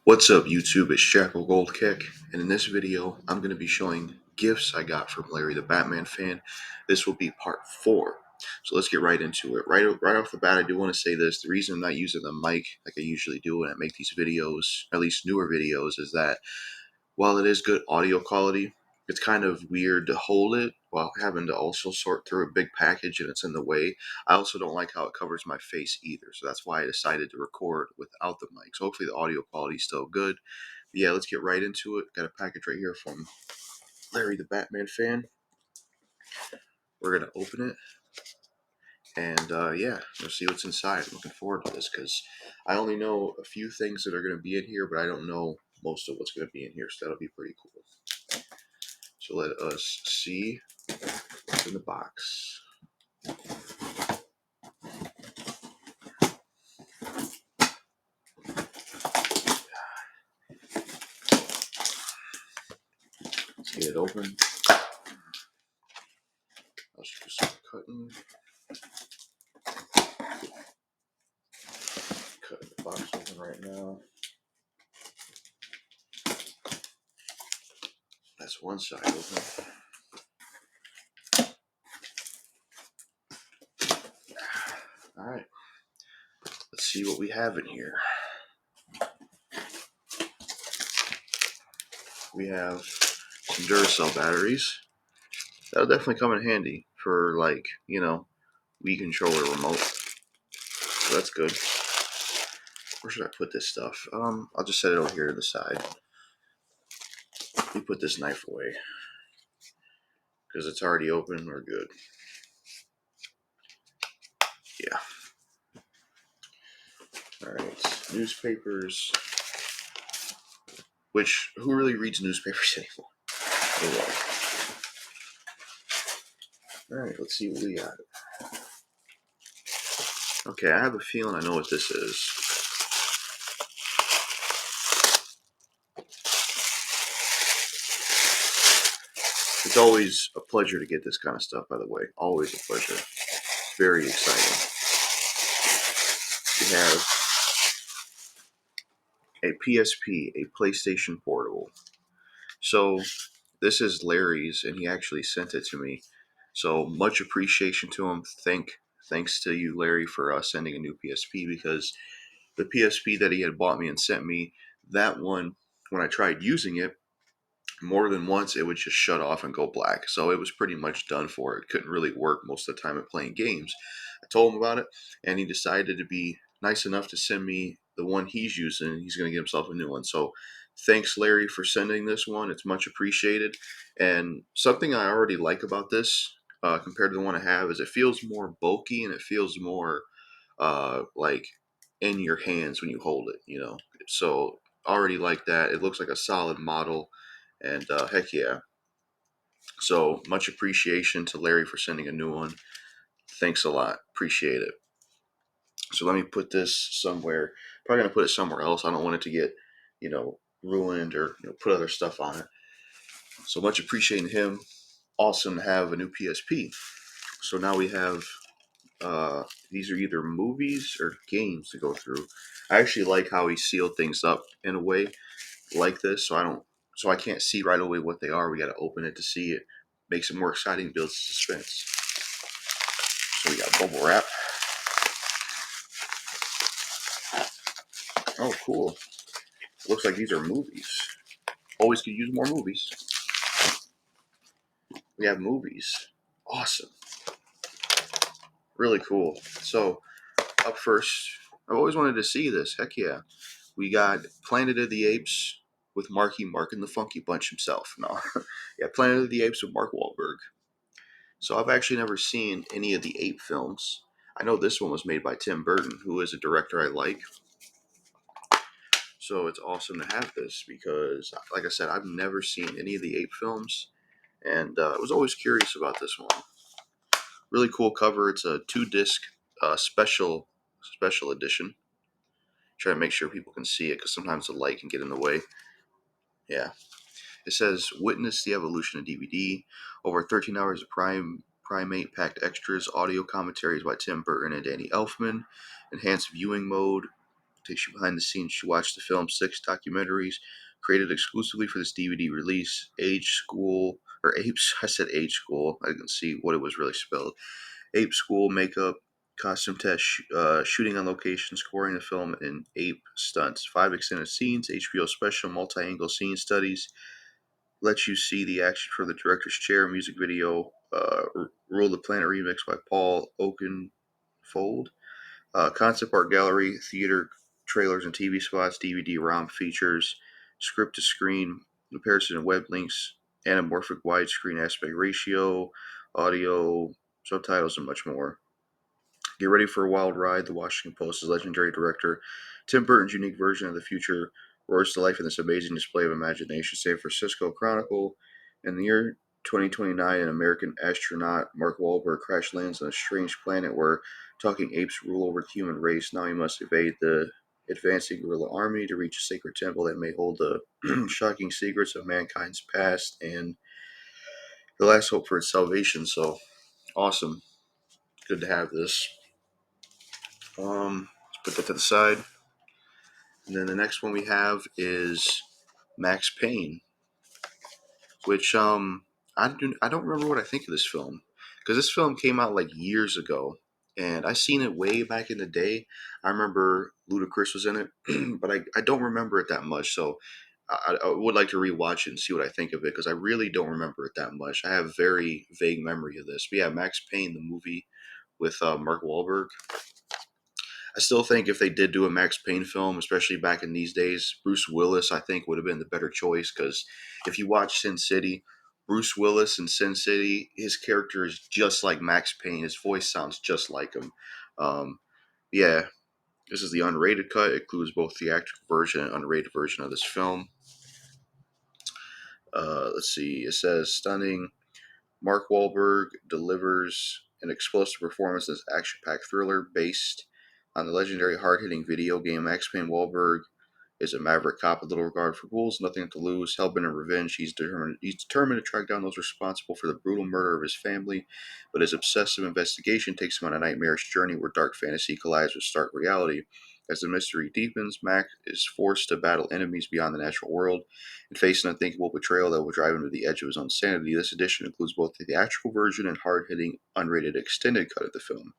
What's up YouTube, it's JackalGoldKick, and in this video I'm going to be showing gifts I got from Larry the Batman fan. This will be part 4, so let's get right into it. Right off the bat, I do want to say this: the reason I'm not using the mic like I usually do when I make these videos, at least newer videos, is that while it is good audio quality, it's kind of weird to hold it while having to also sort through a big package and it's in the way. I also don't like how it covers my face either, so that's why I decided to record without the mic. So hopefully the audio quality is still good. But yeah, let's get right into it. Got a package right here from Larry the Batman fan. We're going to open it. And yeah, we'll see what's inside. I'm looking forward to this because I only know a few things that are going to be in here, but I don't know most of what's going to be in here, so that'll be pretty cool. So let us see what's in the box. Let's get it open. I'll just do some cutting. Cutting the box open right now. That's one side open. Alright. Let's see what we have in here. We have some Duracell batteries. That'll definitely come in handy for, like, you know, Wii controller remote. So that's good. Where should I put this stuff? I'll just set it over here to the side. Let me put this knife away because it's already open. We're good. Yeah. Alright. Newspapers. Which, who really reads newspapers anymore? Anyway. Alright, let's see what we got. Okay, I have a feeling I know what this is. It's always a pleasure to get this kind of stuff, by the way. Always a pleasure. It's very exciting. We have a PSP, a PlayStation Portable. So this is Larry's, and he actually sent it to me. So much appreciation to him. Thanks to you, Larry, for sending a new PSP, because the PSP that he had bought me and sent me, that one, when I tried using it, more than once it would just shut off and go black. So it was pretty much done for. It couldn't really work most of the time at playing games. I told him about it, and he decided to be nice enough to send me the one he's using. He's going to get himself a new one. So thanks, Larry, for sending this one. It's much appreciated. And something I already like about this compared to the one I have is it feels more bulky and it feels more like in your hands when you hold it, you know. So already like that. It looks like a solid model. And heck yeah. So much appreciation to Larry for sending a new one. Thanks a lot. Appreciate it. So let me put this somewhere. Probably going to put it somewhere else. I don't want it to get, ruined or put other stuff on it. So much appreciating him. Awesome to have a new PSP. So now we have, these are either movies or games to go through. I actually like how he sealed things up in a way like this, so I can't see right away what they are. We got to open it to see it. Makes it more exciting, builds suspense. So we got bubble wrap. Oh, cool. Looks like these are movies. Always could use more movies. We have movies. Awesome. Really cool. So up first, I've always wanted to see this. Heck yeah. We got Planet of the Apes with Marky Mark and the Funky Bunch himself. No. Yeah, Planet of the Apes with Mark Wahlberg. So I've actually never seen any of the ape films. I know this one was made by Tim Burton, who is a director I like. So it's awesome to have this because, like I said, I've never seen any of the ape films, and I was always curious about this one. Really cool cover. It's a 2-disc special edition. Try to make sure people can see it because sometimes the light can get in the way. Yeah. It says, "Witness the evolution of DVD. Over 13 hours of primate-packed extras, audio commentaries by Tim Burton and Danny Elfman, enhanced viewing mode, Takes you behind the scenes to watch the film's 6 documentaries created exclusively for this DVD release. Age School, or Apes, I said Age School. I didn't see what it was really spelled. Ape School, makeup, costume test, shooting on location, scoring the film, and ape stunts. 5 extended scenes, HBO special, multi-angle scene studies, lets you see the action from the director's chair. Music video, Rule the Planet remix by Paul Oakenfold. Concept art gallery, theater trailers and TV spots, DVD ROM features, script to screen, comparison and web links, anamorphic widescreen aspect ratio, audio, subtitles, and much more. Get ready for a wild ride. The Washington Post's legendary director Tim Burton's unique version of the future roars to life in this amazing display of imagination. San Francisco Chronicle. In the year 2029, an American astronaut, Mark Wahlberg, crash lands on a strange planet where talking apes rule over the human race. Now he must evade the advancing guerrilla army to reach a sacred temple that may hold the shocking secrets of mankind's past and the last hope for its salvation. So awesome. Good to have this. Let's put that to the side. And then the next one we have is Max Payne, which I don't remember what I think of this film because this film came out like years ago, and I seen it way back in the day. I remember Ludacris was in it, but I don't remember it that much. So I would like to rewatch it and see what I think of it because I really don't remember it that much. I have very vague memory of this. But yeah, Max Payne, the movie with Mark Wahlberg. I still think if they did do a Max Payne film, especially back in these days, Bruce Willis, I think, would have been the better choice because if you watch Sin City, Bruce Willis in Sin City, his character is just like Max Payne. His voice sounds just like him. Um, yeah, this is the unrated cut. It includes both the theatrical version and unrated version of this film. Let's see. It says stunning. Mark Wahlberg delivers an explosive performance as action-packed thriller based on the legendary hard-hitting video game. Max Payne Wahlberg is a maverick cop with little regard for rules, nothing to lose, hellbent on revenge. He's determined to track down those responsible for the brutal murder of his family, but his obsessive investigation takes him on a nightmarish journey where dark fantasy collides with stark reality. As the mystery deepens, Mac is forced to battle enemies beyond the natural world and face an unthinkable betrayal that will drive him to the edge of his own sanity. This edition includes both the theatrical version and hard-hitting, unrated extended cut of the film.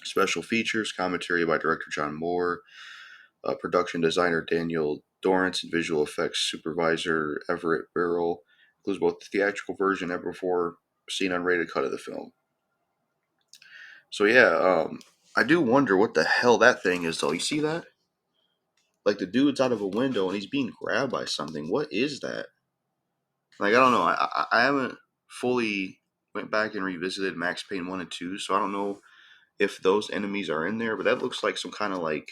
Special features, commentary by director John Moore, production designer Daniel Dorrance, and visual effects supervisor Everett Burrell. Includes both the theatrical version and before seen unrated cut of the film. So yeah, I do wonder what the hell that thing is though. You see that? Like the dude's out of a window and he's being grabbed by something. What is that? Like I don't know. I haven't fully went back and revisited Max Payne 1 and 2, so I don't know if those enemies are in there. But that looks like some kind of like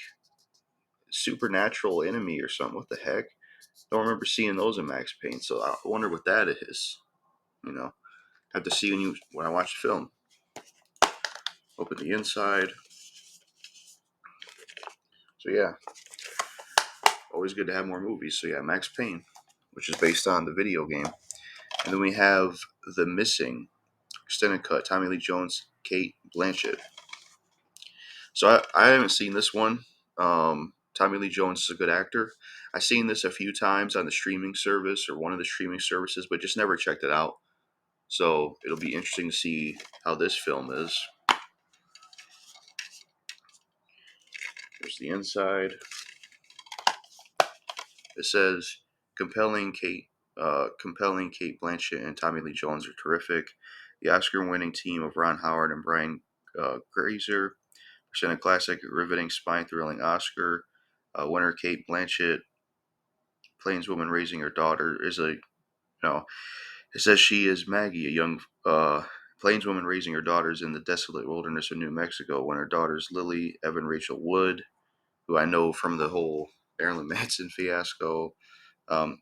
supernatural enemy or something. What the heck? Don't remember seeing those in Max Payne, so I wonder what that is. You know, have to see when I watch the film. Open the inside. So yeah, always good to have more movies. So yeah, Max Payne, which is based on the video game, and then we have The Missing extended cut. Tommy Lee Jones, Kate Blanchett. So I haven't seen this one. Tommy Lee Jones is a good actor. I've seen this a few times on the streaming service or one of the streaming services, but just never checked it out. So it'll be interesting to see how this film is. Here's the inside. It says compelling Kate Blanchett and Tommy Lee Jones are terrific. The Oscar-winning team of Ron Howard and Brian Grazer present a classic, riveting, spine-thrilling Oscar. Winner Kate Blanchett, plainswoman raising her daughter, is a It says she is Maggie, a young plainswoman raising her daughters in the desolate wilderness of New Mexico. When her daughters Lily, Evan, Rachel Wood, who I know from the whole Marilyn Manson fiasco,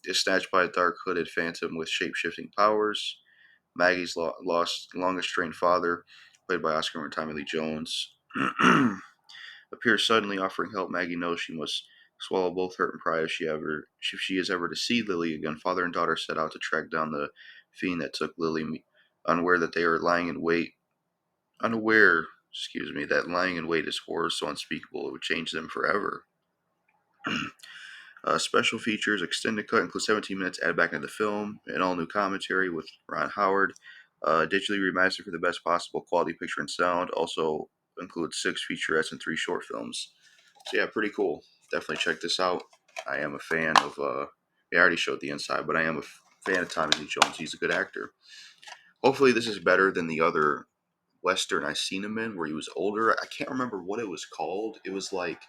is snatched by a dark hooded phantom with shape shifting powers. Maggie's lost, long estranged father, played by Oscar and Tommy Lee Jones, appears suddenly, offering help. Maggie knows she must swallow both hurt and pride if she is ever to see Lily again. Father and daughter set out to track down the fiend that took Lily, unaware that they are lying in wait. Unaware, that lying in wait is horror so unspeakable it would change them forever. Special features, extended cut includes 17 minutes added back into the film, an all new commentary with Ron Howard, digitally remastered for the best possible quality picture and sound. Also includes 6 featurettes and 3 short films. So yeah, pretty cool. Definitely check this out. I am a fan of. I already showed the inside, but I am a fan of Tommy Lee Jones. He's a good actor. Hopefully, this is better than the other Western I seen him in, where he was older. I can't remember what it was called. It was like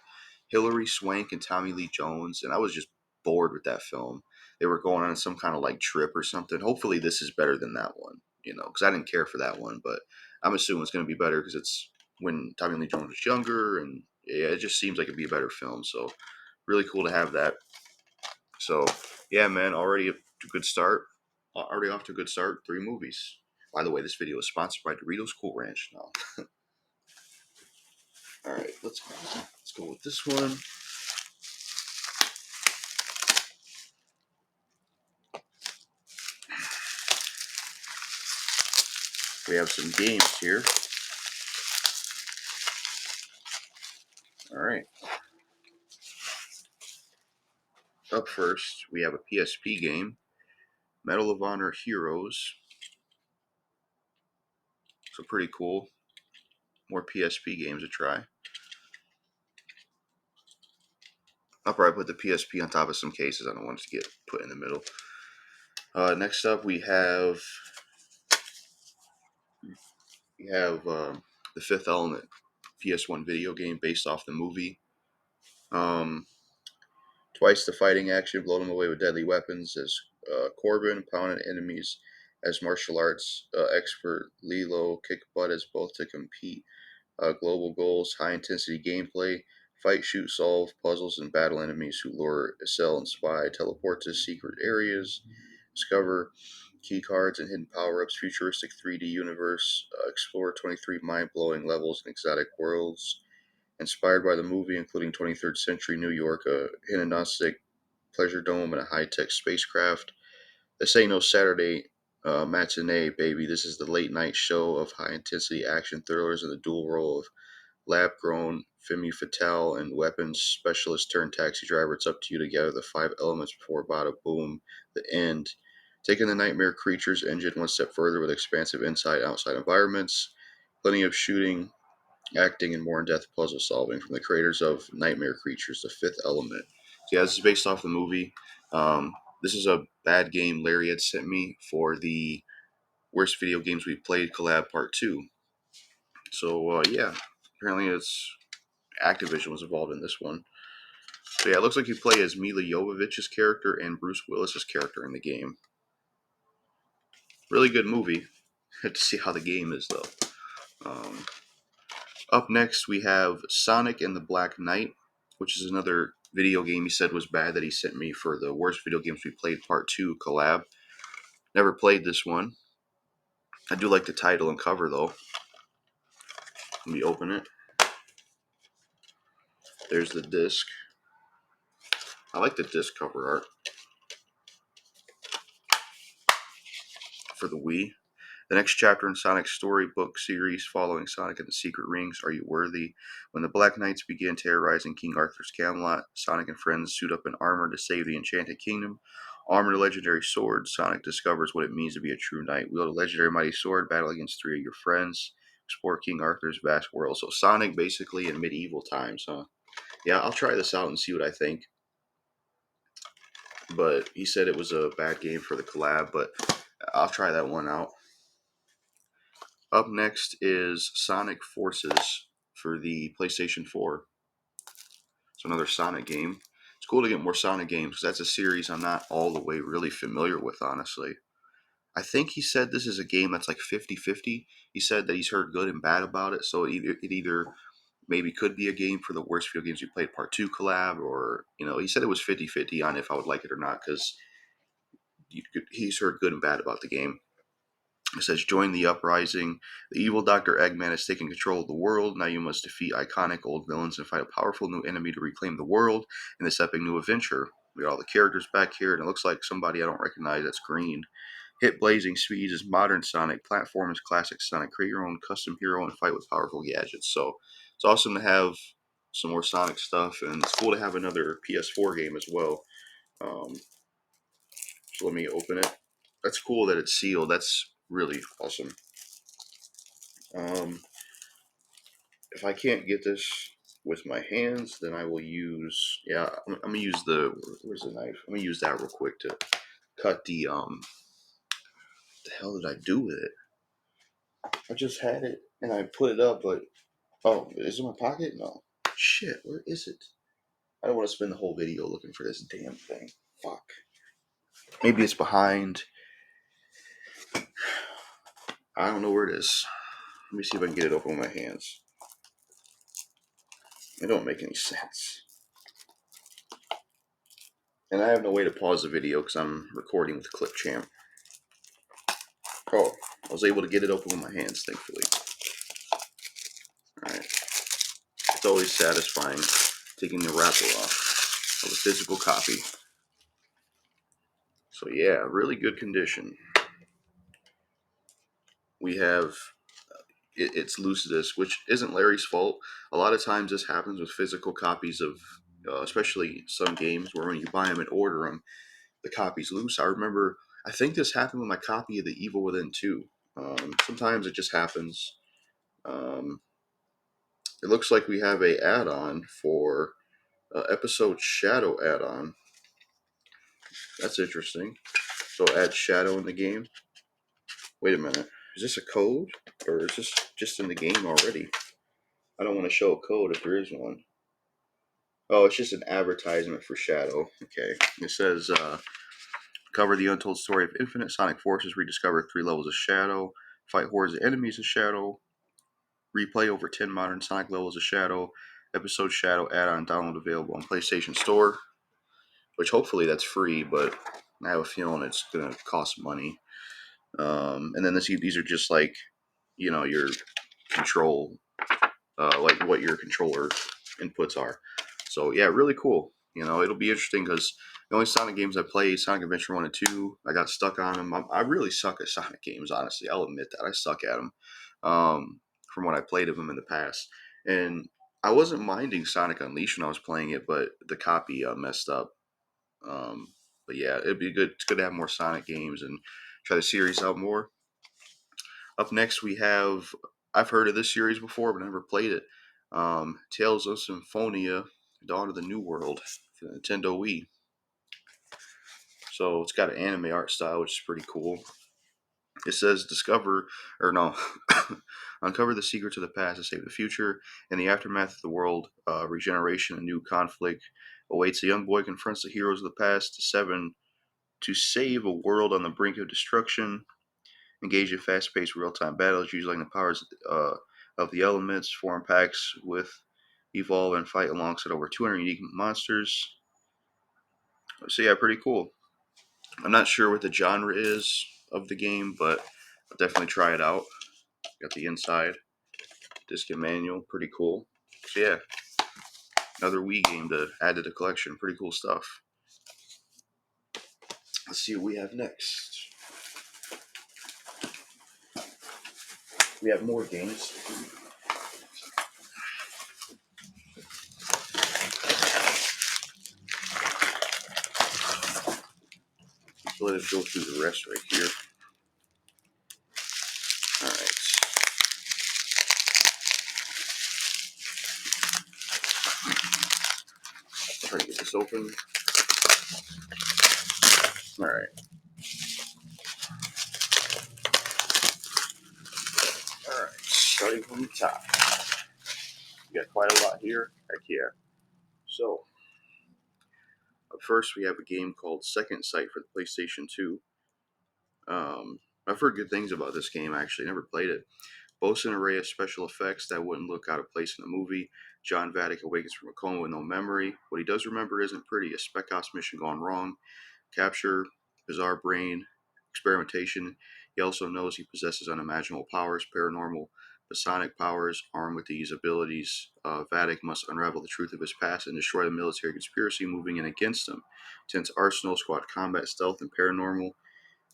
Hilary Swank and Tommy Lee Jones, and I was just bored with that film. They were going on some kind of like trip or something. Hopefully, this is better than that one, because I didn't care for that one, but I'm assuming it's going to be better because it's when Tommy Lee Jones was younger, and yeah, it just seems like it'd be a better film. So, really cool to have that. So, yeah, man, already a good start. Already off to a good start. 3 movies. By the way, this video is sponsored by Doritos Cool Ranch. No. All right, let's go with this one. We have some games here. All right. Up first, we have a PSP game, Medal of Honor Heroes. So pretty cool. More PSP games to try. I'll probably put the PSP on top of some cases. I don't want it to get put in the middle. Next up, we have the Fifth Element, PS1 video game based off the movie. Twice the fighting action, blow them away with deadly weapons as Corbin, pounding enemies as martial arts expert, Lilo kick butt as both to compete. Global goals, high intensity gameplay, fight, shoot, solve, puzzles, and battle enemies who lure, sell, and spy, teleport to secret areas, discover key cards and hidden power ups, futuristic 3D universe, explore 23 mind blowing levels and exotic worlds. Inspired by the movie, including 23rd century New York, a Hinnonostic pleasure dome, and a high tech spacecraft. This ain't no Saturday matinee, baby. This is the late night show of high intensity action thrillers and the dual role of lab grown femme fatale and weapons specialist turned taxi driver. It's up to you to gather the 5 elements before bada boom, the end. Taking the nightmare creatures engine one step further with expansive inside outside environments, plenty of shooting, acting, and more in-depth puzzle solving from the creators of Nightmare Creatures, The Fifth Element. So yeah, this is based off the movie. This is a bad game Larry had sent me for the Worst Video Games We Played collab part 2. So yeah, apparently it's Activision was involved in this one. So yeah, it looks like you play as Mila Jovovich's character and Bruce Willis's character in the game. Really good movie. Have to see how the game is though. Um, Up next, we have Sonic and the Black Knight, which is another video game he said was bad that he sent me for the Worst Video Games We Played Part 2 collab. Never played this one. I do like the title and cover, though. Let me open it. There's the disc. I like the disc cover art for the Wii. The next chapter in Sonic's storybook series following Sonic and the Secret Rings, Are You Worthy? When the Black Knights begin terrorizing King Arthur's Camelot, Sonic and friends suit up in armor to save the Enchanted Kingdom. Armed with a legendary sword, Sonic discovers what it means to be a true knight. Wield a legendary mighty sword, battle against 3 of your friends, explore King Arthur's vast world. So Sonic basically in medieval times, huh? Yeah, I'll try this out and see what I think. But he said it was a bad game for the collab, but I'll try that one out. Up next is Sonic Forces for the PlayStation 4. It's another Sonic game. It's cool to get more Sonic games because that's a series I'm not all the way really familiar with, honestly. I think he said this is a game that's like 50-50. He said that he's heard good and bad about it, so it either maybe could be a game for the Worst Video Games You Played Part 2 collab, or, he said it was 50-50 on if I would like it or not because he's heard good and bad about the game. It says, join the uprising. The evil Dr. Eggman has taken control of the world. Now you must defeat iconic old villains and fight a powerful new enemy to reclaim the world in this epic new adventure. We got all the characters back here, and it looks like somebody I don't recognize that's green. Hit blazing speeds is modern Sonic. Platform is classic Sonic. Create your own custom hero and fight with powerful gadgets. So it's awesome to have some more Sonic stuff, and it's cool to have another PS4 game as well. Um, so let me open it. That's cool that it's sealed. That's really awesome. If I can't get this with my hands, then I will use, yeah, I'm gonna use where's the knife? I'm gonna use that real quick to cut what the hell did I do with it? I just had it and I put it up, but, oh, is it in my pocket? No. Shit, where is it? I don't want to spend the whole video looking for this damn thing. Fuck. Maybe it's behind. I don't know where it is. Let me see if I can get it open with my hands. It don't make any sense. And I have no way to pause the video because I'm recording with ClipChamp. Oh, I was able to get it open with my hands, thankfully. Alright. It's always satisfying taking the wrapper off of a physical copy. So yeah, really good condition. We have it's Lucidus, which isn't Larry's fault. A lot of times this happens with physical copies of, especially some games where when you buy them and order them, the copy's loose. I remember, I think this happened with my copy of The Evil Within 2. Sometimes it just happens. Um, it looks like we have a add-on for episode Shadow add-on. That's interesting. So add Shadow in the game. Wait a minute. Is this a code? Or is this just in the game already? I don't want to show a code if there is one. Oh, it's just an advertisement for Shadow. Okay. It says, cover the untold story of infinite Sonic forces, rediscover 3 levels of Shadow, fight hordes of enemies of Shadow, replay over 10 modern Sonic levels of Shadow, episode Shadow add-on download available on PlayStation Store, which hopefully that's free, but I have a feeling it's going to cost money. And then these are just like, your control, like what your controller inputs are. So yeah, really cool. It'll be interesting because the only Sonic games I played, Sonic Adventure 1 and 2, I got stuck on them. I really suck at Sonic games, honestly. I'll admit that. I suck at them from when I played of them in the past. And I wasn't minding Sonic Unleashed when I was playing it, but the copy messed up. But yeah, it'd be good. It's good to have more Sonic games and try the series out more. Up next, we have, I've heard of this series before, but never played it. Tales of Symphonia, Dawn of the New World for the Nintendo Wii. So it's got an anime art style, which is pretty cool. It says discover, or no, uncover the secrets of the past to save the future. In the aftermath of the world regeneration, a new conflict awaits. A young boy confronts the heroes of the past to save a world on the brink of destruction. Engage in fast-paced real-time battles, utilizing the powers of the elements. Form packs with evolve and fight alongside over 200 unique monsters. So yeah, pretty cool. I'm not sure what the genre is of the game, but I'll definitely try it out. Got the inside disc and manual, pretty cool. So yeah, another Wii game to add to the collection. Pretty cool stuff. Let's see what we have next. We have more games. So let us go through the rest right here. Alright. Try to get this open. Alright. Alright. Starting from the top. We got quite a lot here. Heck yeah. So, up first we have a game called Second Sight for the PlayStation 2. I've heard good things about this game, actually. Never played it. Boasts an array of special effects that wouldn't look out of place in a movie. John Vatic awakens from a coma with no memory. What he does remember isn't pretty. A spec ops mission gone wrong. Capture, bizarre brain, experimentation. He also knows he possesses unimaginable powers, paranormal, psionic powers. Armed with these abilities, Vatic must unravel the truth of his past and destroy the military conspiracy moving in against him. Tense arsenal, squad combat, stealth, and paranormal.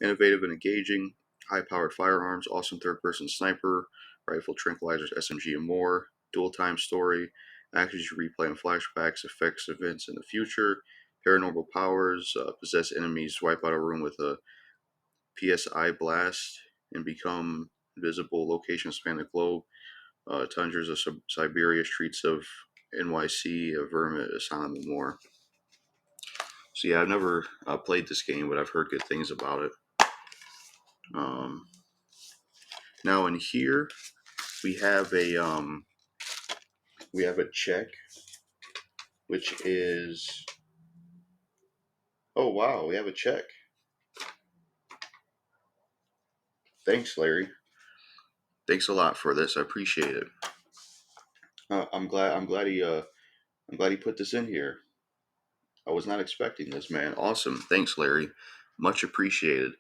Innovative and engaging, high-powered firearms, awesome third-person sniper, rifle, tranquilizers, SMG, and more. Dual-time story, Actions you replay in flashbacks, affects events in the future. Paranormal powers, possess enemies, wipe out a room with a PSI blast, and become invisible. Locations span the globe. Tundras of Siberia, streets of NYC, Vermont, Assam, and more. So yeah, I've never played this game, but I've heard good things about it. Um, Now in here we have a check, which is, oh wow, we have a check. Thanks, Larry. Thanks a lot for this. I appreciate it. I'm glad he put this in here. I was not expecting this, man. Awesome. Thanks, Larry. Much appreciated.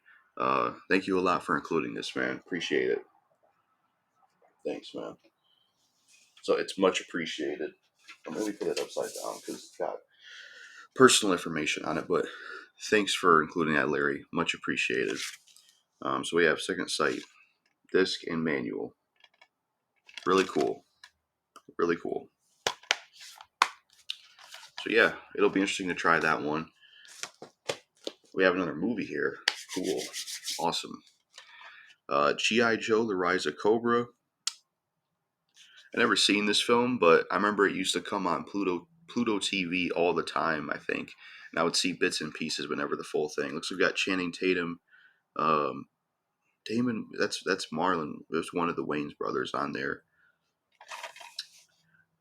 Thank you a lot for including this, man. Appreciate it. Thanks, man. So it's much appreciated. Let me put it upside down because it's got personal information on it. But thanks for including that, Larry. Much appreciated. So we have second sight, disc, and manual. Really cool. Really cool. So yeah, it'll be interesting to try that one. We have another movie here. Cool. Awesome. G.I. Joe, The Rise of Cobra. I never seen this film, but I remember it used to come on Pluto TV all the time, I think. And I would see bits and pieces, but never the full thing. Looks like we've got Channing Tatum. Um, Damon, that's Marlon. There's one of the Wayans brothers on there.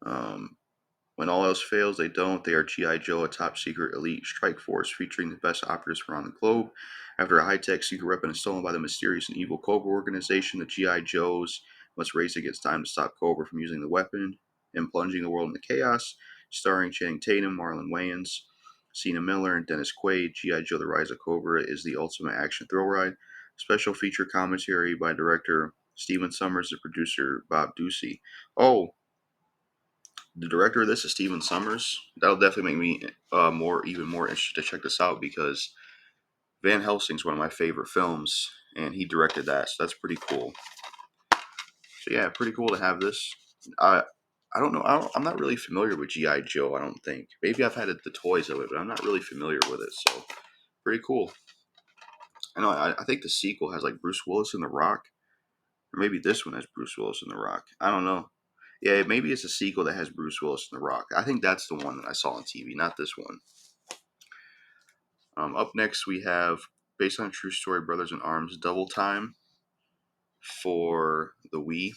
Um, When all else fails, they don't. They are G.I. Joe, a top secret elite strike force featuring the best operatives around the globe. After a high tech secret weapon is stolen by the mysterious and evil Cobra organization, the G.I. Joes must race against time to stop Cobra from using the weapon and plunging the world into chaos. Starring Channing Tatum, Marlon Wayans, Sienna Miller, and Dennis Quaid, G.I. Joe The Rise of Cobra is the ultimate action thrill ride. Special feature commentary by director Stephen Summers and producer Bob Ducey. Oh, the director of this is Stephen Summers. That'll definitely make me even more interested to check this out because Van Helsing's one of my favorite films, and he directed that, so that's pretty cool. So yeah, pretty cool to have this. I don't know. I'm not really familiar with GI Joe. I don't think. Maybe I've had the toys of it, but I'm not really familiar with it. So pretty cool. I know. I think the sequel has like Bruce Willis and The Rock, or maybe this one has Bruce Willis and The Rock. I don't know. Yeah, maybe it's a sequel that has Bruce Willis and The Rock. I think that's the one that I saw on TV, not this one. Up next, we have, based on a true story, Brothers in Arms Double Time for the Wii.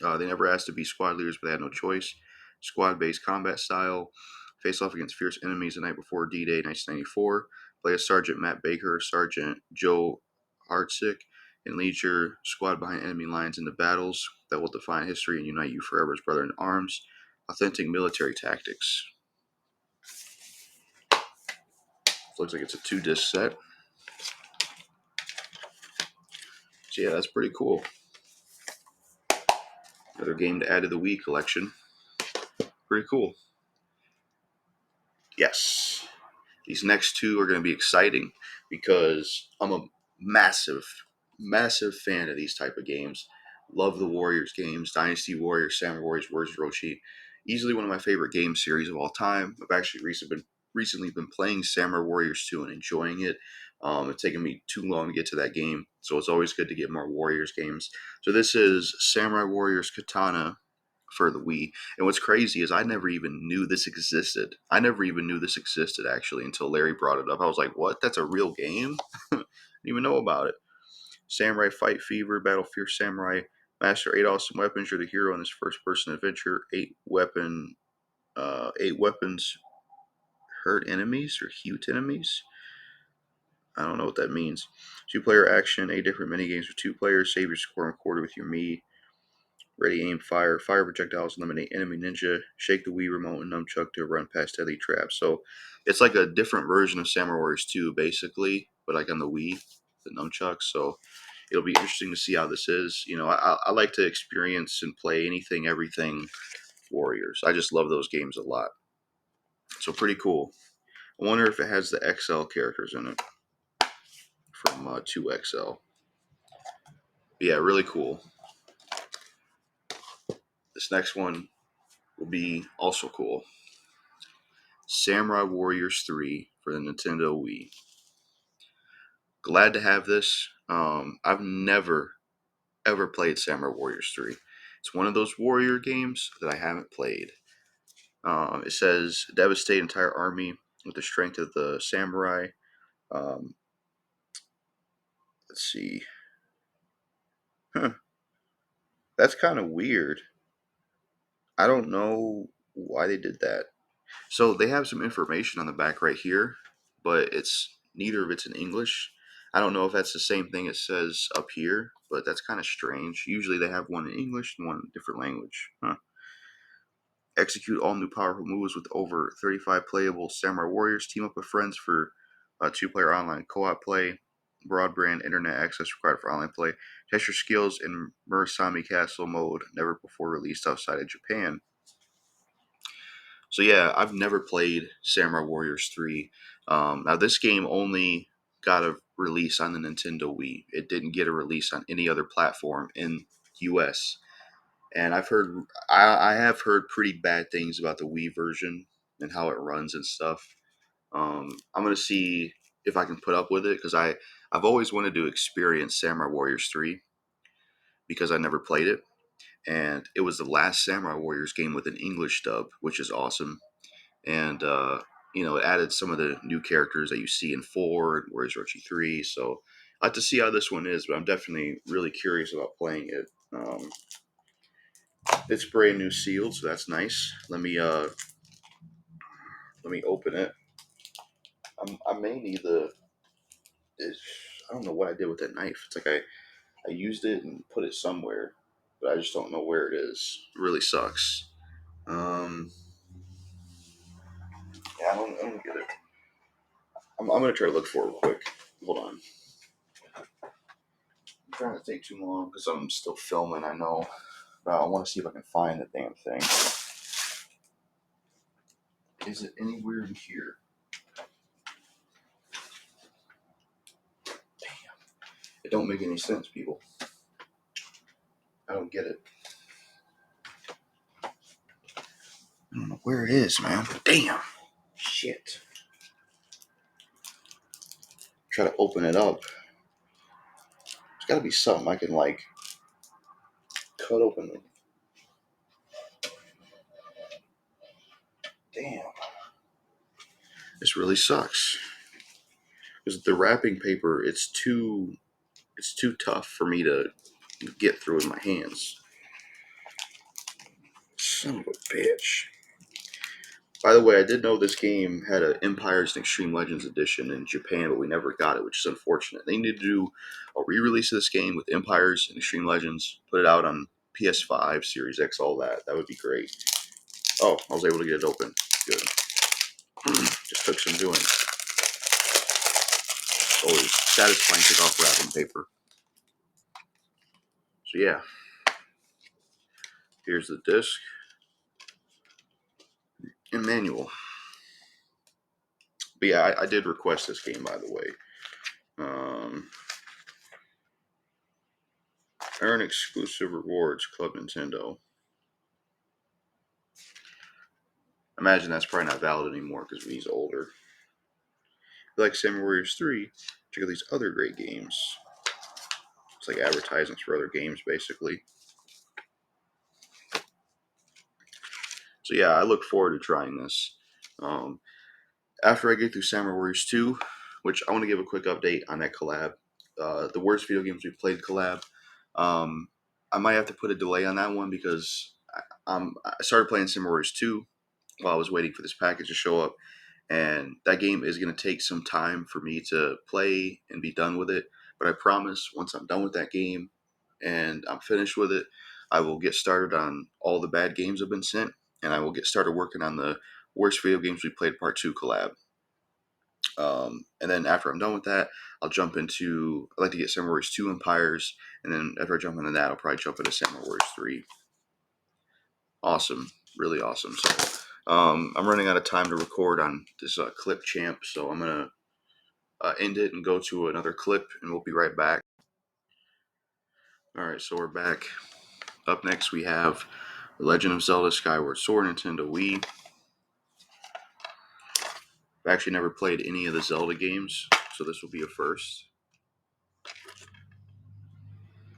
They never asked to be squad leaders, but they had no choice. Squad-based combat style. Face off against fierce enemies the night before D-Day 1994. Play as Sergeant Matt Baker, Sergeant Joe Hardsick, and lead your squad behind enemy lines in the battles that will define history and unite you forever as brother in arms. Authentic military tactics. Looks like it's a 2-disc set. So yeah, that's pretty cool. Another game to add to the Wii collection. Pretty cool. Yes. These next two are going to be exciting because I'm a massive, massive fan of these type of games. Love the Warriors games, Dynasty Warriors, Samurai Warriors, Where's Roshi. Easily one of my favorite game series of all time. I've actually recently been playing Samurai Warriors 2 and enjoying it. It's taken me too long to get to that game, so it's always good to get more Warriors games. So this is Samurai Warriors Katana for the Wii. And what's crazy is I never even knew this existed. I never even knew this existed actually until Larry brought it up. I was like, "What? That's a real game?" Didn't even know about it. Samurai Fight Fever, Battle Fierce Samurai, master 8 awesome weapons. You're the hero in this first-person adventure. Eight weapons hurt enemies or hute enemies. I don't know what that means. 2-player action, 8 different minigames for 2 players. Save your score and quarter with your Mii. Ready, aim, fire. Fire projectiles, eliminate enemy ninja. Shake the Wii remote and nunchuck to run past deadly traps. So it's like a different version of Samurai Warriors 2, basically, but like on the Wii, the nunchucks. So it'll be interesting to see how this is. You know, I like to experience and play anything, everything Warriors. I just love those games a lot. So pretty cool. I wonder if it has the XL characters in it from 2XL. But yeah, really cool. This next one will be also cool. Samurai Warriors 3 for the Nintendo Wii. Glad to have this. I've never ever played Samurai Warriors 3. It's one of those warrior games that I haven't played. It says devastate entire army with the strength of the samurai. Um, let's see. Huh. That's kind of weird. I don't know why they did that. So they have some information on the back right here, but it's neither of it's in English. I don't know if that's the same thing it says up here, but that's kind of strange. Usually they have one in English and one in a different language. Huh. Execute all new powerful moves with over 35 playable samurai warriors. Team up with friends for two-player online co-op play. Broadband internet access required for online play. Test your skills in Murasami Castle mode, never before released outside of Japan. So yeah, I've never played Samurai Warriors 3. Now this game only got a release on the Nintendo Wii. It didn't get a release on any other platform in US. And I have heard pretty bad things about the Wii version and how it runs and stuff. I'm gonna see if I can put up with it because I've always wanted to experience Samurai Warriors 3 because I never played it, and it was the last Samurai Warriors game with an English dub, which is awesome. And it added some of the new characters that you see in 4 and Warriors Orochi 3. So I have to see how this one is, but I'm definitely really curious about playing it. It's brand new sealed, so that's nice. Let me open it. I may need I don't know what I did with that knife. It's like I used it and put it somewhere, but I just don't know where it is. It really sucks. Um, yeah, I don't get it. I'm gonna try to look for it real quick. Hold on. I'm trying to take too long because I'm still filming. I know, but I want to see if I can find the damn thing. Is it anywhere in here? It don't make any sense, people. I don't get it. I don't know where it is, man. Damn. Shit. Try to open it up. There's got to be something I can like cut open. Damn. This really sucks. Because the wrapping paper, it's too tough for me to get through with my hands. Son of a bitch. By the way, I did know this game had an Empires and Extreme Legends edition in Japan, but we never got it, which is unfortunate. They need to do a re-release of this game with Empires and Extreme Legends, put it out on PS5, Series X, all that. That would be great. Oh, I was able to get it open. Good. Just took some doing. It's always satisfying to take off wrapping paper. So yeah, here's the disc and manual. But yeah, I did request this game, by the way. Earn exclusive rewards, Club Nintendo. Imagine that's probably not valid anymore because he's older. If you like Samurai Warriors 3, check out these other great games. It's like advertisements for other games, basically. So yeah, I look forward to trying this. After I get through Samurai Warriors 2, which I want to give a quick update on that collab. The worst video games we've played collab. Um, I might have to put a delay on that one because I started playing Samurai Warriors 2 while I was waiting for this package to show up. And that game is going to take some time for me to play and be done with it. But I promise once I'm done with that game and I'm finished with it, I will get started on all the bad games I've been sent. And I will get started working on the worst video games we played part 2 collab. And then after I'm done with that, I'll jump into, I like to get Samurai Warriors 2 Empires. And then after I jump into that, I'll probably jump into Samurai Warriors 3. Awesome. Really awesome. So I'm running out of time to record on this clip champ. So I'm going to end it and go to another clip and we'll be right back. All right. So we're back. Up next, we have The Legend of Zelda Skyward Sword Nintendo Wii. I've actually never played any of the Zelda games, so this will be a first.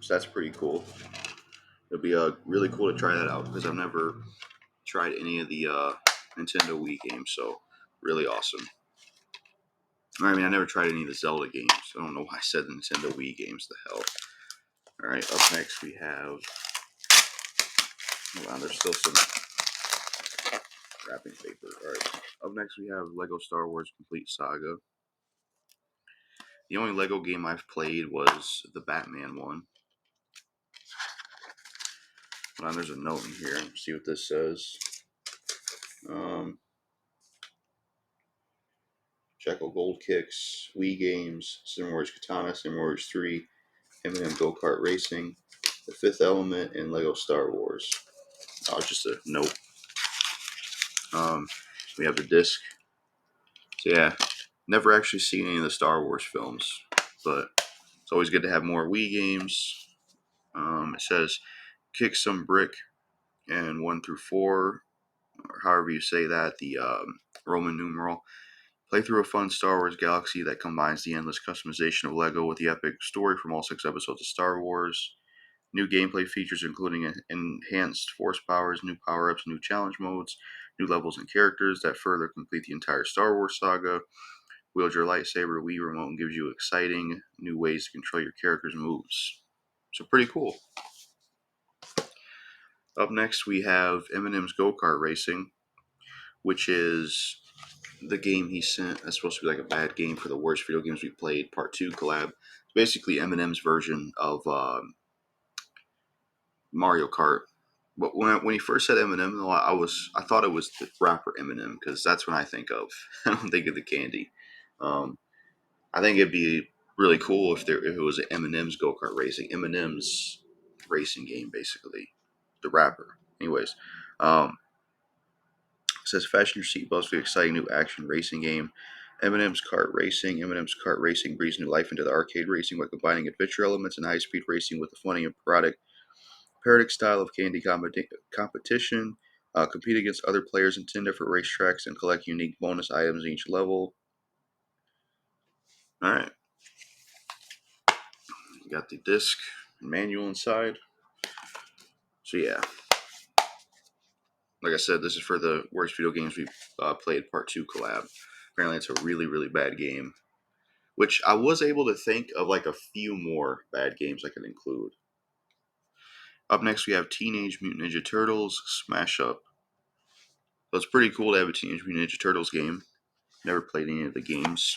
So that's pretty cool. It'll be really cool to try that out because I've never tried any of the Nintendo Wii games, so really awesome. I mean, I never tried any of the Zelda games. I don't know why I said the Nintendo Wii games. The hell. All right, up next we have. Hold on, there's still some wrapping paper. All right, up next we have Lego Star Wars Complete Saga. The only Lego game I've played was the Batman one. Hold on, there's a note in here. Let's see what this says. Jackal Gold Kicks, Wii games, Sim Wars Katana, Sim Wars 3, M&M Go Kart Racing, The Fifth Element, and Lego Star Wars. Oh, just a note. We have the disc. So yeah, never actually seen any of the Star Wars films, but it's always good to have more Wii games. It says kick some brick and 1 through 4, or however you say that, the Roman numeral. Play through a fun Star Wars galaxy that combines the endless customization of LEGO with the epic story from all 6 episodes of Star Wars. New gameplay features including enhanced force powers, new power-ups, new challenge modes, new levels and characters that further complete the entire Star Wars saga. Wield your lightsaber Wii remote and gives you exciting new ways to control your character's moves. So pretty cool. Up next we have M&M's Go Kart Racing, which is the game he sent. That's supposed to be like a bad game for the worst video games we played, Part 2 collab. It's basically M&M's version of Mario Kart. But when he first said M&M, I thought it was the rapper Eminem because that's when I think of. I don't think of the candy. Um, I think it'd be really cool if it was Eminem's Go Kart Racing, Eminem's racing game, basically, the rapper. Anyways, it says fasten your seatbelts for the exciting new action racing game. Eminem's Kart Racing. Eminem's Kart Racing breathes new life into the arcade racing by combining adventure elements and high-speed racing with the funny and parodic style of candy competition. Compete against other players in 10 different racetracks and collect unique bonus items in each level. All right. You got the disc and manual inside. So yeah, like I said, this is for the worst video games we played Part 2 collab. Apparently it's a really, really bad game, which I was able to think of like a few more bad games I could include. Up next we have Teenage Mutant Ninja Turtles Smash Up. So it's pretty cool to have a Teenage Mutant Ninja Turtles game. Never played any of the games.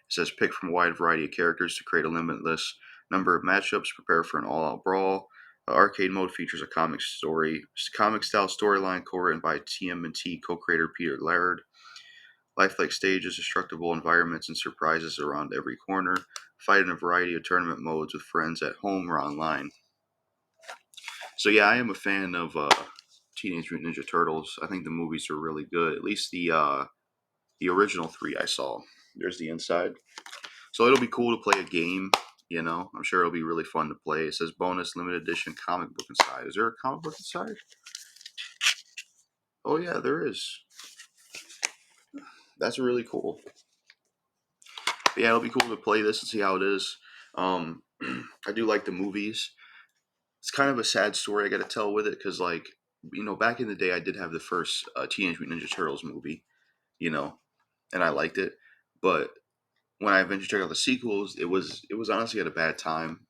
It says pick from a wide variety of characters to create a limitless number of matchups. Prepare for an all-out brawl. The arcade mode features a comic-style storyline co-written by TMNT co-creator Peter Laird. Lifelike stages, destructible environments, and surprises around every corner. Fight in a variety of tournament modes with friends at home or online. So yeah, I am a fan of Teenage Mutant Ninja Turtles. I think the movies are really good. At least the original 3 I saw. There's the inside. So it'll be cool to play a game, I'm sure it'll be really fun to play. It says bonus limited edition comic book inside. Is there a comic book inside? Oh yeah, there is. That's really cool. But yeah, it'll be cool to play this and see how it is. I do like the movies. It's kind of a sad story I got to tell with it because, like, back in the day, I did have the first Teenage Mutant Ninja Turtles movie, you know, and I liked it. But when I eventually checked out the sequels, it was honestly at a bad time.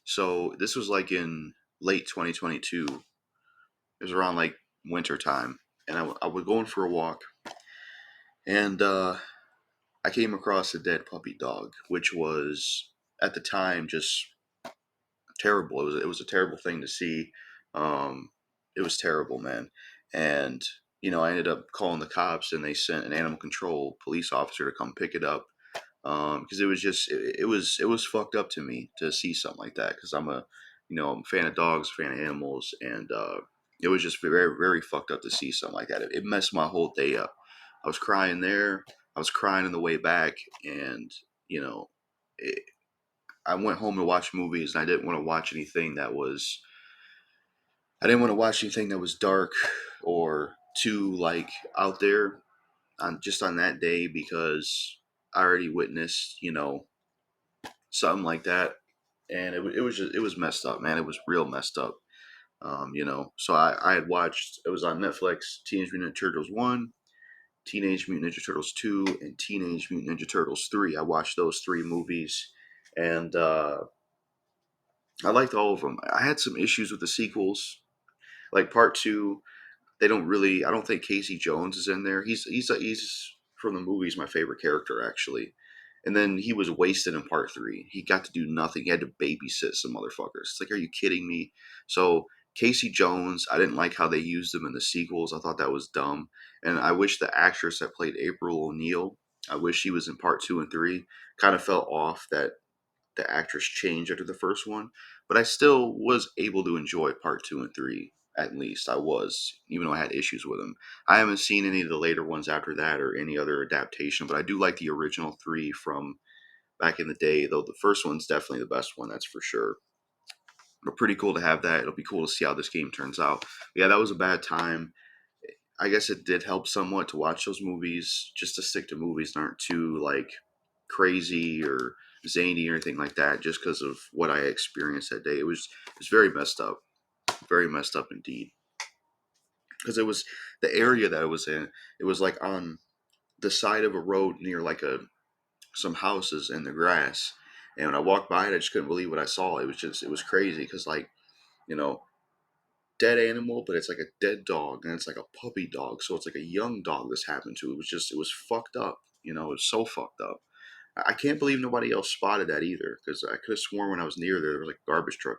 So this was like in late 2022. It was around like winter time, and I was going for a walk, and I came across a dead puppy dog, which was at the time just terrible. It was a terrible thing to see. Um, it was terrible, man, and I ended up calling the cops, and they sent an animal control police officer to come pick it up because it was fucked up to me to see something like that because I'm a fan of dogs, fan of animals, and it was just very very fucked up to see something like that. It messed my whole day up. I was crying there. I was crying on the way back, and you know, it, I went home to watch movies, and I didn't want to watch anything that was I didn't want to watch anything that was dark or too like out there on just on that day because I already witnessed, something like that, and it was just, it was messed up, man. It was real messed up. So I had watched, it was on Netflix, Teenage Mutant Ninja Turtles 1, Teenage Mutant Ninja Turtles 2, and Teenage Mutant Ninja Turtles 3. I watched those three movies, and I liked all of them. I had some issues with the sequels, like part two. They don't really. I don't think Casey Jones is in there. He's from the movies my favorite character actually. And then he was wasted in part three. He got to do nothing. He had to babysit some motherfuckers. It's like, are you kidding me? So Casey Jones, I didn't like how they used him in the sequels. I thought that was dumb. And I wish the actress that played April O'Neil, I wish she was in part two and three. Kind of felt off that the actress changed after the first one, but I still was able to enjoy part two and three. At least I was, even though I had issues with them. I haven't seen any of the later ones after that or any other adaptation, but I do like the original three from back in the day. Though the first one's definitely the best one, that's for sure. But pretty cool to have that. It'll be cool to see how this game turns out. Yeah, that was a bad time. I guess it did help somewhat to watch those movies, just to stick to movies that aren't too like crazy or zany or anything like that. Just because of what I experienced that day, it was very messed up indeed. Because it was the area that I was in. It was like on the side of a road near like a some houses in the grass, and when I walked by it, I just couldn't believe what I saw. It was crazy because like you know dead animal, but it's like a dead dog, and it's like a puppy dog. So it's like a young dog this happened to. It was fucked up. It was so fucked up. I can't believe nobody else spotted that either, because I could have sworn when I was near there was like a garbage truck.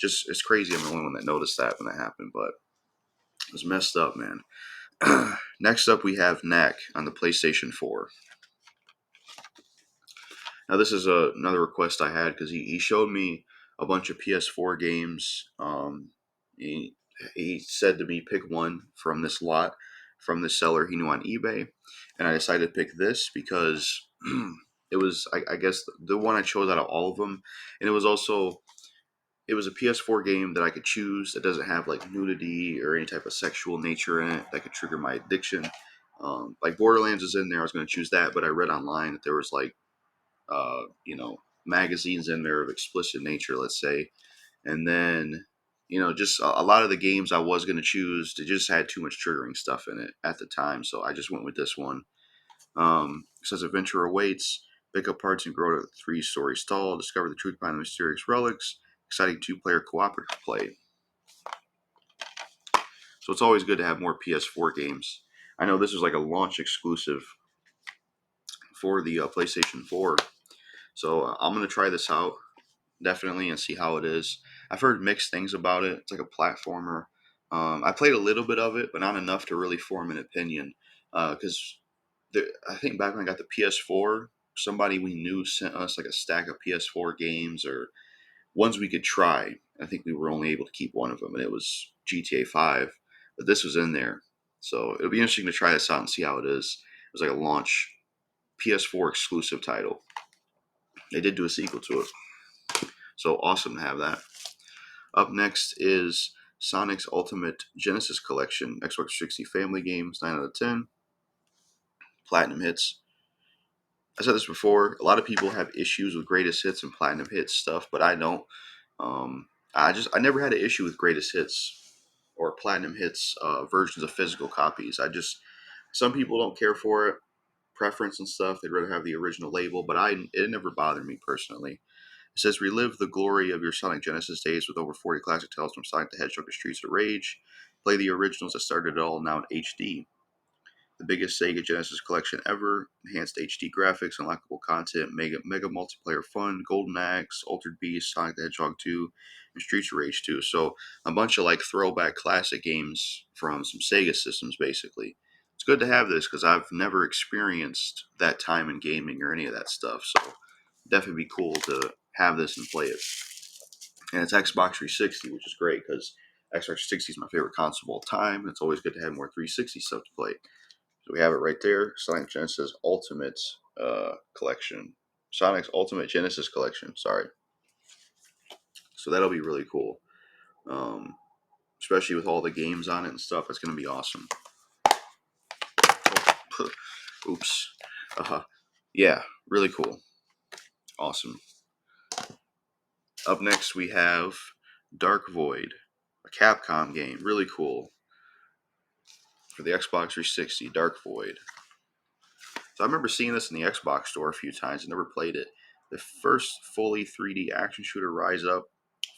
It's crazy. I'm the only one that noticed that when that happened, but it was messed up, man. Next up, we have Knack on the PlayStation 4. Now, this is another request I had because he showed me a bunch of PS4 games. He, he said to me, pick one from this lot, from the seller he knew on eBay. And I decided to pick this because it was, I guess, the one I chose out of all of them. And it was a PS4 game that I could choose that doesn't have like nudity or any type of sexual nature in it that could trigger my addiction. Like Borderlands is in there. I was going to choose that, but I read online that there was like uh, you know, magazines in there of explicit nature, let's say. And then, just a lot of the games I was going to choose, it just had too much triggering stuff in it at the time. So I just went with this one. It says adventure awaits. Pick up parts and grow to a three-story stall. Discover the truth behind the mysterious relics. Exciting two-player cooperative play. So it's always good to have more PS4 games. I know this is like a launch exclusive for the PlayStation 4. So I'm going to try this out definitely and see how it is. I've heard mixed things about it. It's like a platformer. I played a little bit of it, but not enough to really form an opinion. Because I think back when I got the PS4, somebody we knew sent us like a stack of PS4 games or ones we could try. I think we were only able to keep one of them, and it was GTA 5. But this was in there, so it'll be interesting to try this out and see how it is. It was like a launch PS4 exclusive title. They did do a sequel to it, so awesome to have that. Up next is Sonic's Ultimate Genesis Collection, Xbox 360 family games, 9 out of 10. Platinum hits. I said this before, a lot of people have issues with greatest hits and platinum hits stuff, but I don't. I never had an issue with greatest hits or platinum hits versions of physical copies. Some people don't care for it, preference and stuff. They'd rather have the original label, but it never bothered me personally. It says, relive the glory of your Sonic Genesis days with over 40 classic titles from Sonic the Hedgehog to Streets of Rage. Play the originals that started it all now in HD. The biggest Sega Genesis collection ever, enhanced HD graphics, unlockable content, mega multiplayer fun, Golden Axe, Altered Beast, Sonic the Hedgehog 2, and Streets of Rage 2. So a bunch of like throwback classic games from some Sega systems, basically. It's good to have this because I've never experienced that time in gaming or any of that stuff. So definitely be cool to have this and play it. And it's Xbox 360, which is great because Xbox 360 is my favorite console of all time. And it's always good to have more 360 stuff to play. So we have it right there. Sonic Genesis Ultimate Collection. Sonic's Ultimate Genesis Collection. Sorry. So that'll be really cool. Um, especially with all the games on it and stuff. It's going to be awesome. Oh, oops. Yeah, really cool. Awesome. Up next, we have Dark Void, a Capcom game. Really cool. For the Xbox 360, Dark Void. So I remember seeing this in the Xbox store a few times. I never played it. The first fully 3D action shooter, rise up,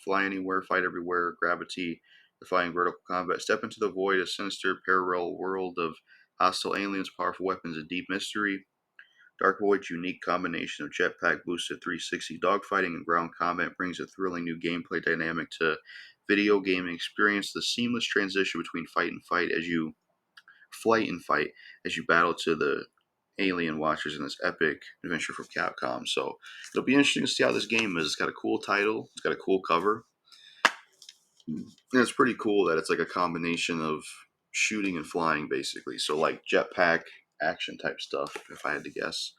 fly anywhere, fight everywhere, gravity, defying vertical combat. Step into the void, a sinister parallel world of hostile aliens, powerful weapons, and deep mystery. Dark Void's unique combination of jetpack boosted 360 dogfighting and ground combat brings a thrilling new gameplay dynamic to video gaming experience. The seamless transition between flight and fight as you battle to the alien watchers in this epic adventure from Capcom. So it'll be interesting to see how this game is. It's got a cool title, it's got a cool cover, and it's pretty cool that it's like a combination of shooting and flying basically. So like jetpack action type stuff, if I had to guess.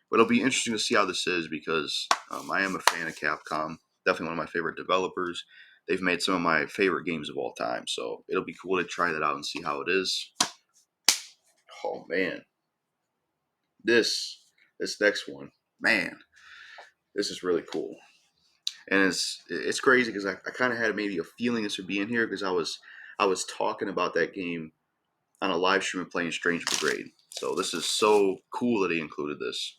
But it'll be interesting to see how this is because I am a fan of Capcom. Definitely one of my favorite developers. They've made some of my favorite games of all time. So it'll be cool to try that out and see how it is. Oh man, this next one, man, this is really cool. And it's crazy because I kind of had maybe a feeling this would be in here because I was talking about that game on a live stream of playing Strange Brigade. So this is so cool that he included this.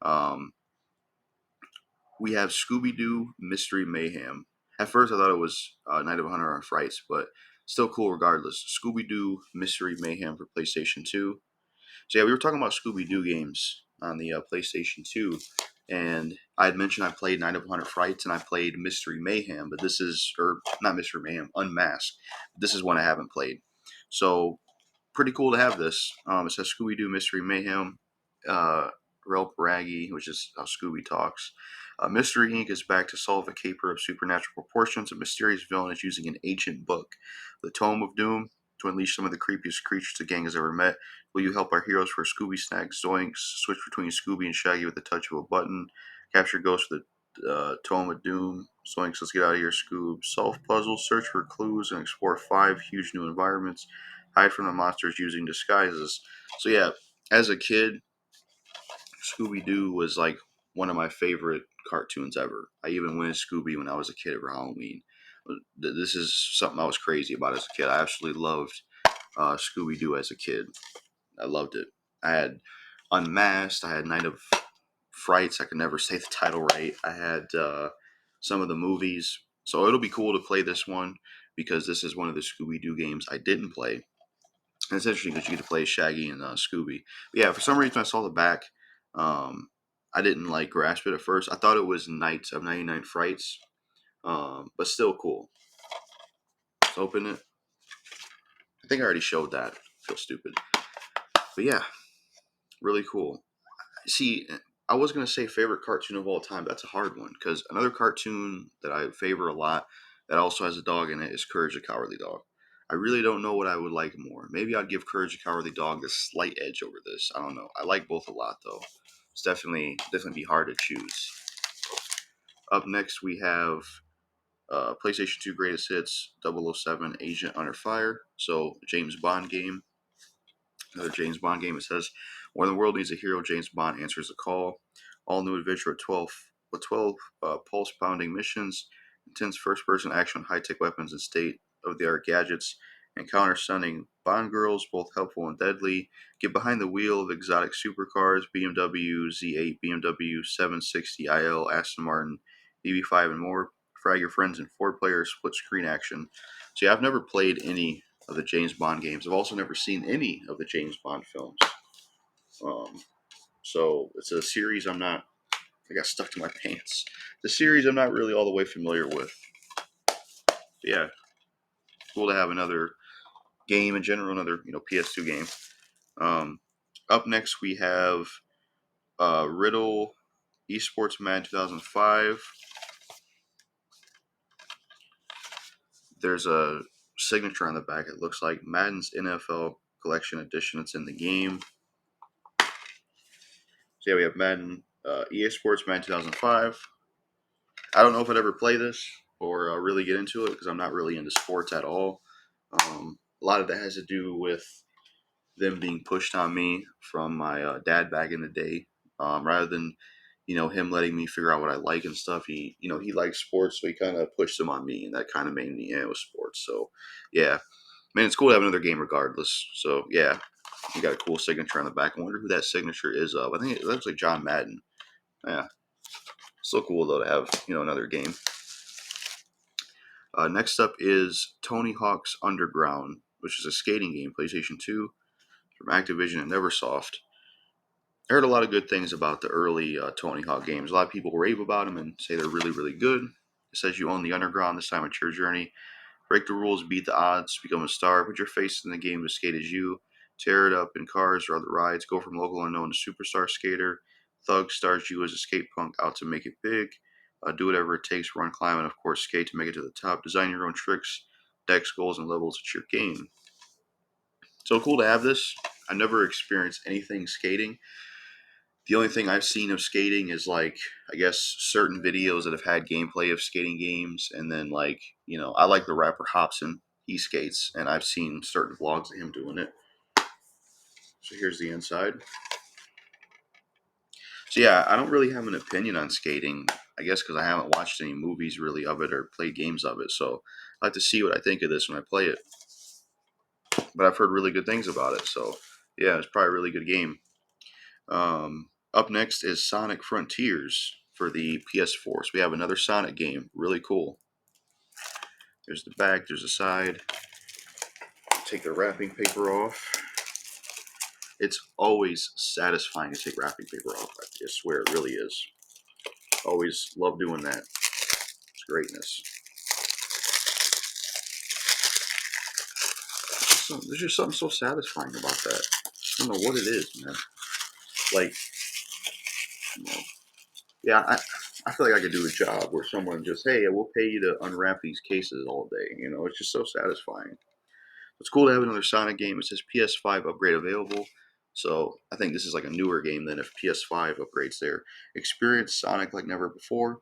Um, we have Scooby Doo Mystery Mayhem. At first, I thought it was Night of Hunter on Frights, but still cool regardless. Scooby Doo Mystery Mayhem for PlayStation 2. So yeah, we were talking about Scooby Doo games on the PlayStation 2, and I had mentioned I played Night of Hunter Frights and I played Mystery Mayhem, but this is, or not Mystery Mayhem, Unmasked. This is one I haven't played. So pretty cool to have this. It says Scooby Doo Mystery Mayhem, Rel Paragi, which is how Scooby talks. Mystery Inc. is back to solve a caper of supernatural proportions. A mysterious villain is using an ancient book, the Tome of Doom, to unleash some of the creepiest creatures the gang has ever met. Will you help our heroes for Scooby Snacks, Zoinks, switch between Scooby and Shaggy with the touch of a button, capture ghosts with the Tome of Doom, Zoinks, let's get out of here, Scoob, solve puzzles, search for clues, and explore 5 huge new environments, hide from the monsters using disguises. So yeah, as a kid, Scooby Doo was like one of my favorite cartoons ever. I even went as Scooby when I was a kid for Halloween. This is something I was crazy about as a kid. I absolutely loved Scooby Doo as a kid. I loved it. I had Unmasked. I had Night of Frights. I could never say the title right. I had some of the movies. So it'll be cool to play this one because this is one of the Scooby Doo games I didn't play. And it's interesting because you get to play Shaggy and Scooby. But yeah, for some reason I saw the back. Um, I didn't like grasp it at first. I thought it was Nights of 99 Frights, but still cool. Let's open it. I think I already showed that. I feel stupid. But yeah, really cool. See, I was gonna say favorite cartoon of all time. That's a hard one because another cartoon that I favor a lot that also has a dog in it is Courage the Cowardly Dog. I really don't know what I would like more. Maybe I'd give Courage the Cowardly Dog a slight edge over this. I don't know. I like both a lot though. It's definitely be hard to choose. Up next we have PlayStation 2 Greatest Hits 007 Agent Under Fire. So James Bond game. Another James Bond game. It says, when the world needs a hero, James Bond answers the call. All new adventure with 12 pulse pounding missions, intense first person action with high tech weapons and state of the art gadgets. Encounter stunning Bond girls, both helpful and deadly. Get behind the wheel of exotic supercars, BMW Z8, BMW 760 IL, Aston Martin, DB5, and more. Frag your friends in 4-player split screen action. See, I've never played any of the James Bond games. I've also never seen any of the James Bond films. Um, so it's a series I got stuck to my pants. The series I'm not really all the way familiar with. But yeah, cool to have another game in general, another PS2 game. Um, Up next we have Riddle Esports Madden 2005. There's a signature on the back. It looks like Madden's NFL Collection Edition. It's in the game. So yeah, we have Madden, EA Sports Madden 2005. I don't know if I'd ever play this or really get into it because I'm not really into sports at all. A lot of that has to do with them being pushed on me from my dad back in the day. Rather than, him letting me figure out what I like and stuff. He likes sports, so he kind of pushed them on me, and that kind of made me with sports. So, yeah, man, it's cool to have another game regardless. So, yeah, you got a cool signature on the back. I wonder who that signature is of. I think it looks like John Madden. Yeah, still cool though to have another game. Next up is Tony Hawk's Underground, which is a skating game, PlayStation 2, from Activision and Neversoft. I heard a lot of good things about the early Tony Hawk games. A lot of people rave about them and say they're really, really good. It says you own the underground this time. It's your journey. Break the rules, beat the odds, become a star, put your face in the game to skate as you, tear it up in cars or other rides, go from local unknown to superstar skater. Thug stars you as a skate punk out to make it big. Do whatever it takes, run, climb, and of course skate to make it to the top. Design your own tricks, decks, goals, and levels. It's your game. So cool to have this. I never experienced anything skating. The only thing I've seen of skating is like, I guess, certain videos that have had gameplay of skating games, and then like, I like the rapper Hobson. He skates, and I've seen certain vlogs of him doing it. So here's the inside. So yeah, I don't really have an opinion on skating. I guess because I haven't watched any movies really of it or played games of it. So I like to see what I think of this when I play it. But I've heard really good things about it. So yeah, it's probably a really good game. Up next is Sonic Frontiers for the PS4. So we have another Sonic game. Really cool. There's the back, there's the side. Take the wrapping paper off. It's always satisfying to take wrapping paper off. I swear it really is. Always love doing that. It's greatness. There's just something so satisfying about that. I don't know what it is, man. Like, yeah, I feel like I could do a job where someone just, hey, we'll pay you to unwrap these cases all day. It's just so satisfying. It's cool to have another Sonic game. It says PS5 upgrade available. So I think this is like a newer game than if PS5 upgrades there. Experience Sonic like never before.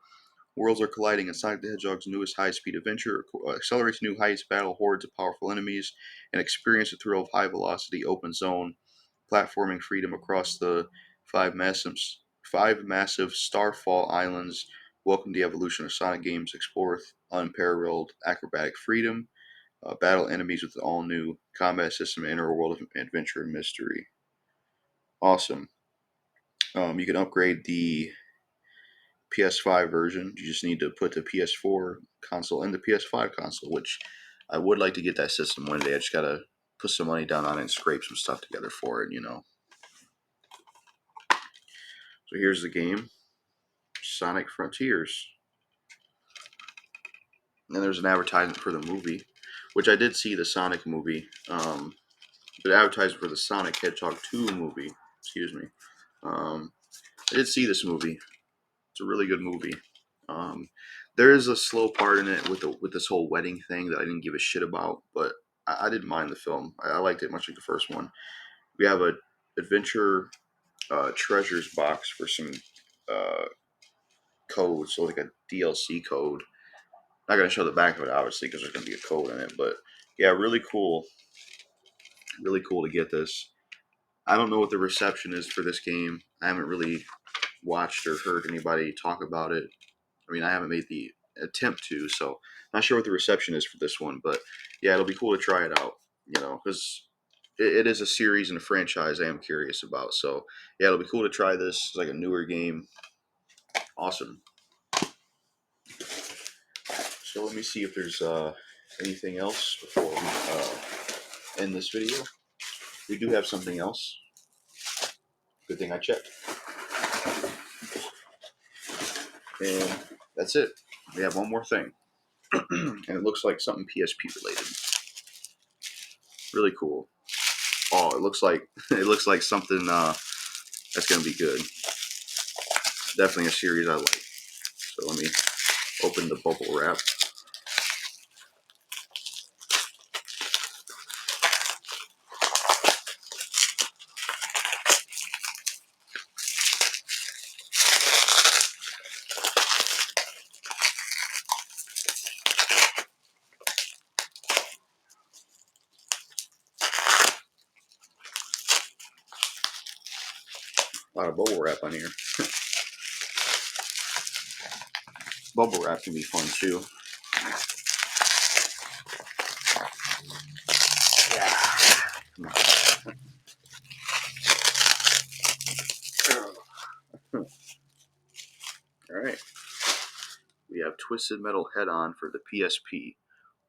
Worlds are colliding in Sonic the Hedgehog's newest high-speed adventure. Accelerates new heights, battle hordes of powerful enemies, and experience the thrill of high-velocity open zone platforming freedom across the five massive, five massive Starfall islands. Welcome to the evolution of Sonic games. Explore unparalleled acrobatic freedom. Battle enemies with an all-new combat system and enter a world of adventure and mystery. Awesome. You can upgrade the PS5 version. You just need to put the PS4 console in the PS5 console, which I would like to get that system one day. I just gotta put some money down on it and scrape some stuff together for it, So here's the game, Sonic Frontiers. And there's an advertisement for the movie, which I did see the Sonic movie. But advertised for the Sonic Hedgehog 2 movie. Excuse me. I did see this movie. It's a really good movie. Um, there is a slow part in it with this whole wedding thing that I didn't give a shit about, but I didn't mind the film. I liked it much like the first one. We have a adventure treasures box for some uh, codes, so like a DLC code. Not gonna show the back of it obviously because there's gonna be a code in it, but yeah, really cool to get this. I don't know what the reception is for this game. I haven't really watched or heard anybody talk about it. I mean, I haven't made the attempt to, so not sure what the reception is for this one. But yeah, it'll be cool to try it out, because it is a series and a franchise I am curious about. So yeah, it'll be cool to try this. It's like a newer game. Awesome. So let me see if there's anything else before we end this video. We do have something else. Good thing I checked. And that's it. We have one more thing. And it looks like something PSP related. Really cool. Oh, it looks like something that's gonna be good. Definitely a series I like. So let me open the bubble wrap. A lot of bubble wrap on here. Bubble wrap can be fun too. All right. We have Twisted Metal Head On for the PSP.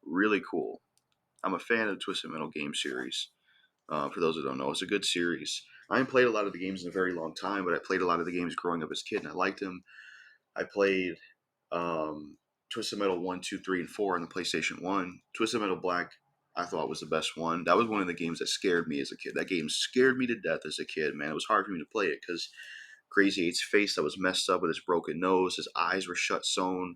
Really cool. I'm a fan of the Twisted Metal game series. For those who don't know, it's a good series. I haven't played a lot of the games in a very long time, but I played a lot of the games growing up as a kid, and I liked them. I played Twisted Metal 1, 2, 3, and 4 on the PlayStation 1. Twisted Metal Black, I thought was the best one. That was one of the games that scared me as a kid. That game scared me to death as a kid, man. It was hard for me to play it because Crazy 8's face that was messed up with his broken nose, his eyes were shut sewn.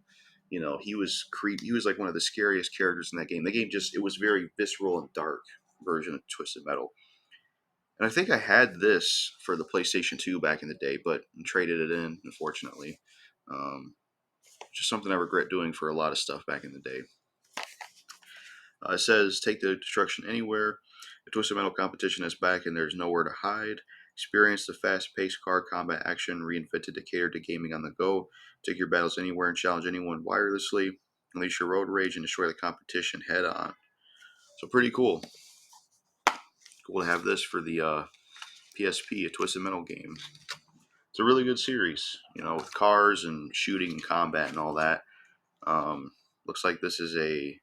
You know, he was creepy. He was like one of the scariest characters in that game. The game just, it was very visceral and dark version of Twisted Metal. And I think I had this for the PlayStation 2 back in the day, but traded it in, unfortunately. Just something I regret doing for a lot of stuff back in the day. It says, take the destruction anywhere. The Twisted Metal competition is back and there's nowhere to hide. Experience the fast-paced car combat action reinvented to cater to gaming on the go. Take your battles anywhere and challenge anyone wirelessly. Unleash your road rage and destroy the competition head on. So pretty cool. Cool to have this for the PSP, a Twisted Metal game. It's a really good series, you know, with cars and shooting and combat and all that. Looks like this is a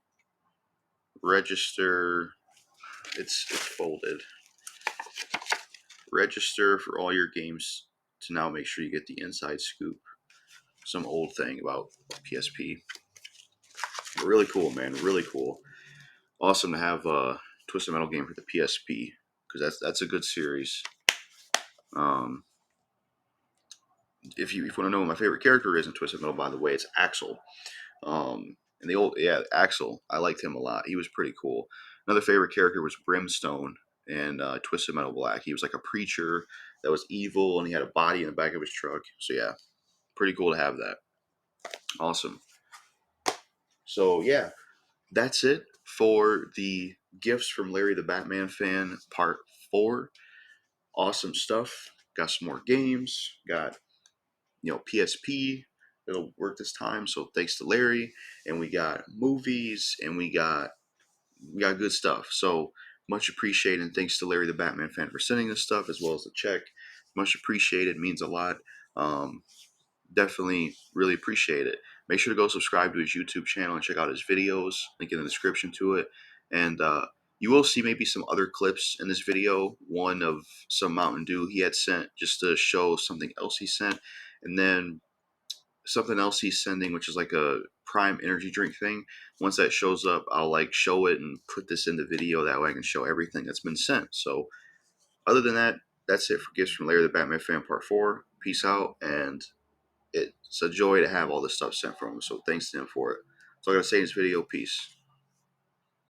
register. It's folded. Register for all your games to now make sure you get the inside scoop. Some old thing about PSP. Really cool, man. Really cool. Awesome to have a Twisted Metal game for the PSP because that's a good series. If you want to know what my favorite character is in Twisted Metal, by the way, it's Axel. And the old, yeah, Axel, I liked him a lot. He was pretty cool. Another favorite character was Brimstone and Twisted Metal Black. He was like a preacher that was evil, and he had a body in the back of his truck. So yeah, pretty cool to have that. Awesome. So yeah, that's it for the gifts from Larry the Batman Fan Part 4. Awesome stuff. Got some more games. Got, you know, PSP. It'll work this time. So thanks to Larry. And we got movies, and we got good stuff. So much appreciated, and thanks to Larry the Batman Fan for sending this stuff as well as the check. Much appreciated. Means a lot. Definitely really appreciate it. Make sure to go subscribe to his YouTube channel and check out his videos. Link in the description to it. And you will see maybe some other clips in this video. One of some Mountain Dew he had sent just to show something else he sent. And then something else he's sending, which is like a Prime energy drink thing. Once that shows up, I'll like show it and put this in the video. That way I can show everything that's been sent. So other than that, that's it for Gifts from Larry the Batman Fan Part 4. Peace out, and it's a joy to have all this stuff sent from him. So thanks to him for it. So I gotta say in this video, peace.